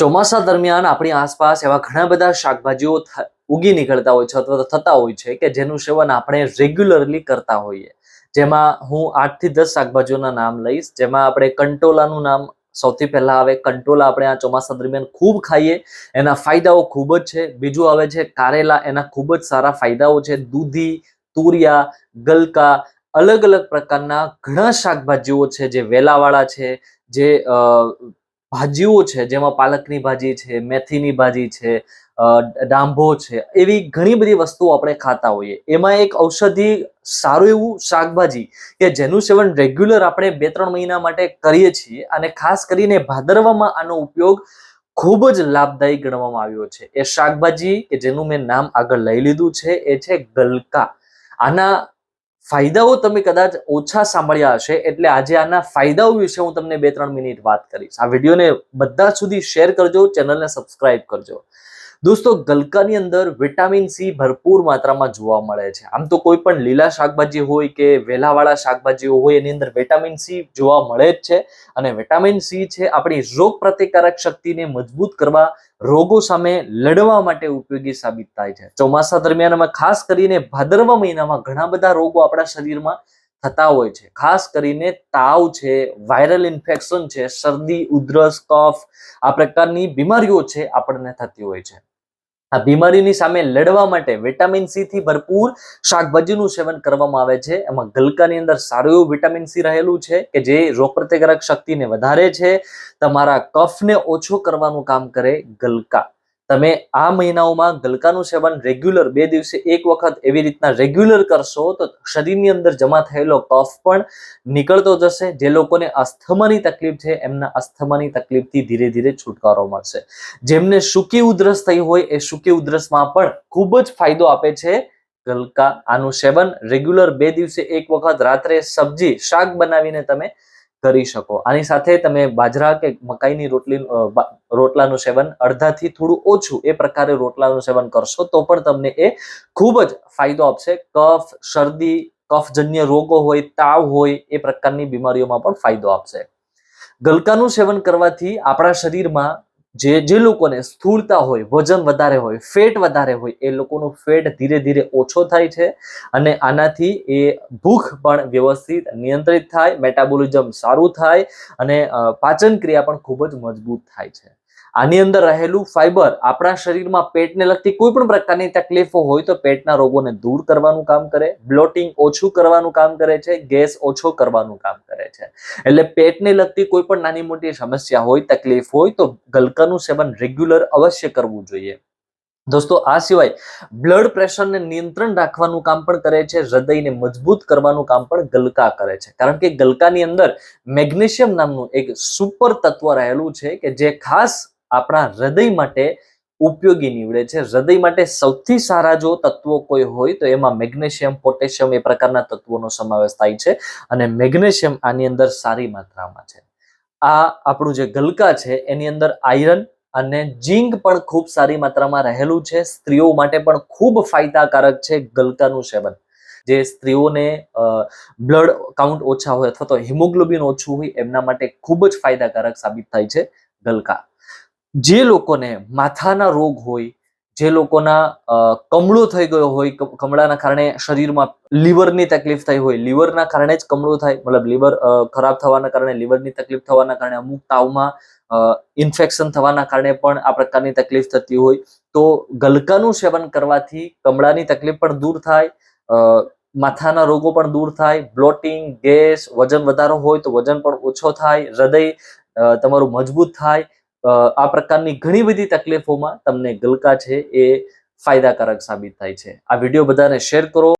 ચોમાસા દરમિયાન આપણી આસપાસ એવા ઘણા બધા શાકભાજીઓ ઉગી નીકળતા હોય છે અથવા તો થતા હોય છે કે જેનું સેવન આપણે રેગ્યુલરલી કરતા હોઈએ. જેમાં હું 8 થી 10 શાકભાજીઓના નામ લઈશ. જેમાં આપણે કંટોલાનું નામ સૌથી પહેલા આવે. કંટોલા આપણે આ ચોમાસા દરમિયાન ખૂબ ખાઈએ, એના ફાયદાઓ ખૂબ જ છે. બીજું આવે છે કારેલા, એના ખૂબ જ સારા ફાયદાઓ છે. દૂધી, તુરિયા, ગલકા, અલગ અલગ પ્રકારના ઘણા શાકભાજીઓ છે જે વેલાવાળા છે, જે ભાજીઓ છે, જેમાં પાલકની ભાજી છે, મેથીની ભાજી છે, ડાંભો છે, એવી ઘણી બધી વસ્તુઓ આપણે ખાતા હોઈએ. એમાં એક ઔષધિ સારું એવું શાકભાજી કે જેનું સેવન રેગ્યુલર આપણે 2-3 મહિના માટે કરીએ છીએ, અને ખાસ કરીને ભાદરવામાં આનો ઉપયોગ ખૂબ જ લાભદાયી ગણવામાં આવ્યો છે. એ શાકભાજી કે જેનું મેં નામ આગળ લઈ લીધું છે એ છે ગલકા. આના ફાયદાઓ તમે કદાચ ઓછા સાંભળ્યા હશે, એટલે આજે આના ફાયદાઓ વિશે હું તમને 2-3 મિનિટ વાત કરીશ. આ વિડીયોને બધા સુધી શેર કરજો, ચેનલને સબસ્ક્રાઇબ કરજો. દોસ્તો, ગલકાની અંદર વિટામિન સી ભરપૂર માત્રામાં જોવા મળે છે. આમ તો કોઈ પણ લીલા શાકભાજી હોય કે વેલાવાળા શાકભાજીઓ હોય એની અંદર વિટામિન સી જોવા મળે જ છે. અને વિટામિન સી છે આપણી રોગ પ્રતિકારક શક્તિને મજબૂત કરવા, રોગો સામે લડવા માટે ઉપયોગી સાબિત થાય છે. ચોમાસા દરમિયાન ખાસ કરીને ભાદરવા મહિનામાં ઘણા બધા રોગો આપણા શરીરમાં થતા હોય છે. ખાસ કરીને તાવ છે, વાયરલ ઇન્ફેક્શન છે, શરદી, ઉધરસ, કફ, આ પ્રકારની બીમારીઓ છે આપણને થતી હોય છે. આ બીમારીની સામે લડવા માટે વિટામિન સી થી ભરપૂર શાકભાજીનું સેવન કરવામાં આવે છે. એમાં ગલકાની અંદર સારું એવું વિટામિન સી રહેલું છે કે જે રોગપ્રતિકારક શક્તિને વધારે છે. તમારા કફને ઓછો કરવાનું કામ કરે ગલકા. તમે આ મહિનાઓમાં ગલકાનું સેવન રેગ્યુલર 2 દિવસે 1 વખત એવી રીતના રેગ્યુલર કરશો તો શરીરની અંદર જમા થયેલો કફ પણ નીકળતો જશે. જે લોકોને અસ્થમાની તકલીફ છે એમના અસ્થમાની તકલીફથી ધીરે ધીરે છુટકારો મળશે. જેમને સૂકી ઉધરસ થઈ હોય એ સૂકી ઉધરસમાં પણ ખૂબ જ ફાયદો આપે છે ગલકા. આનું સેવન રેગ્યુલર 2 દિવસે 1 વખત રાત્રે સબ્જી શાક બનાવીને તમે કરી શકો. આની સાથે તમે બાજરા કે મકાઈની રોટલાનું સેવન અડધાથી થોડું ઓછું એ પ્રકારે રોટલાનું સેવન કરશો તો પણ તમને એ ખૂબ જ ફાયદો આપશે. કફ, શરદી, કફજન્ય રોગો હોય, તાવ હોય, એ પ્રકારની બીમારીઓમાં પણ ફાયદો આપશે. ગલકાનું સેવન કરવાથી આપણા શરીરમાં જે લોકોને સ્થૂળતા હોય, વજન વધારે હોય, ફેટ વધારે હોય, એ લોકોનું ફેટ ધીરે ધીરે ઓછો થાય છે. અને આનાથી એ ભૂખ પણ વ્યવસ્થિત નિયંત્રિત થાય, મેટાબોલિઝમ સારું થાય, અને પાચન ક્રિયા પણ ખૂબ જ મજબૂત થાય છે. આની અંદર રહેલું ફાઈબર આપણા શરીરમાં પેટને લગતી કોઈ પણ પ્રકારની તકલીફો હોય તો પેટના રોગોને દૂર કરવાનું કામ કરે, બ્લોટિંગ ઓછું કરવાનું કામ કરે છે, ગેસ ઓછો કરવાનું કામ કરે છે. એટલે પેટને લગતી કોઈ પણ નાની મોટી સમસ્યા હોય, તકલીફ હોય તો ગલકાનું સેવન રેગ્યુલર અવશ્ય કરવું જોઈએ. દોસ્તો, આ સિવાય બ્લડ પ્રેશરને નિયંત્રણ રાખવાનું કામ પણ કરે છે. હૃદયને મજબૂત કરવાનું કામ પણ ગલકા કરે છે. કારણ કે ગલકાની અંદર મેગ્નેશિયમ નામનું એક સુપર તત્વ રહેલું છે કે જે ખાસ આપણા હૃદય માટે ઉપયોગી નીવડે છે. હૃદય માટે સૌથી સારા જો તત્વો કોઈ હોય તો એમાં મેગ્નેશિયમ, પોટેશિયમ એ પ્રકારના તત્વોનો સમાવેશ થાય છે. અને મેગ્નેશિયમ આની અંદર સારી માત્રામાં છે. આ આપણું જે ગલકા છે એની અંદર આયરન અને ઝીંક પણ ખૂબ સારી માત્રામાં રહેલું છે. સ્ત્રીઓ માટે પણ ખૂબ ફાયદાકારક છે ગલકાનું સેવન. જે સ્ત્રીઓને બ્લડ કાઉન્ટ ઓછા હોય અથવા તો હિમોગ્લોબિન ઓછું હોય એમના માટે ખૂબ જ ફાયદાકારક સાબિત થાય છે ગલકા. જે લોકોને માથાના રોગ હોય, જે લોકોના કમળો થઈ ગયો હોય, કમળાના કારણે શરીરમાં લીવરની તકલીફ થઈ હોય, લીવરના કારણે જ કમળો થાય, મતલબ લીવર ખરાબ થવાના કારણે, લીવરની તકલીફ થવાના કારણે, અમુક તાવમાં ઇન્ફેક્શન થવાના કારણે પણ આ પ્રકારની તકલીફ થતી હોય તો ગલકાનું સેવન કરવાથી કમળાની તકલીફ પણ દૂર થાય, માથાના રોગો પણ દૂર થાય, બ્લોટિંગ, ગેસ, વજન વધારો હોય તો વજન પણ ઓછો થાય, હૃદય તમારું મજબૂત થાય. આ પ્રકારની ઘણી બધી તકલીફોમાં તમને ગલકા છે એ ફાયદાકારક સાબિત થાય છે. આ વિડીયો બધાને શેર કરો.